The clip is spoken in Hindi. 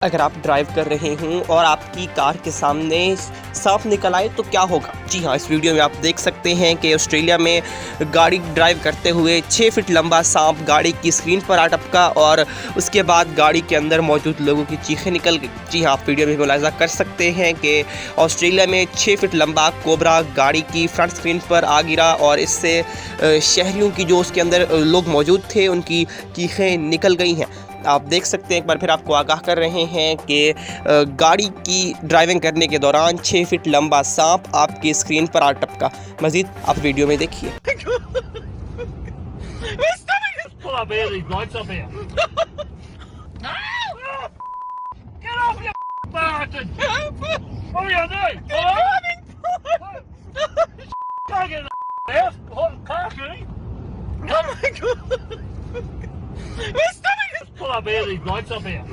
अगर आप ड्राइव कर रहे हों और आपकी कार के सामने सांप निकल आए तो क्या होगा। जी हाँ, इस वीडियो में आप देख सकते हैं कि ऑस्ट्रेलिया में गाड़ी ड्राइव करते हुए 6 फीट लंबा सांप गाड़ी की स्क्रीन पर आ टपका और उसके बाद गाड़ी के अंदर मौजूद लोगों की चीखें निकल गई। जी हाँ, आप वीडियो में मुलाहिजा कर सकते हैं कि ऑस्ट्रेलिया में 6 फीट लंबा कोबरा गाड़ी की फ्रंट स्क्रीन पर आ गिरा और इससे शहरियों की जो उसके अंदर लोग मौजूद थे उनकी चीखें निकल गई हैं। आप देख सकते हैं, एक बार फिर आपको आगाह कर रहे हैं कि गाड़ी की ड्राइविंग करने के दौरान 6 फीट लंबा सांप आपकी स्क्रीन पर आ टपका। मजीद आप वीडियो में देखिए। Pull our beer, these lights up here.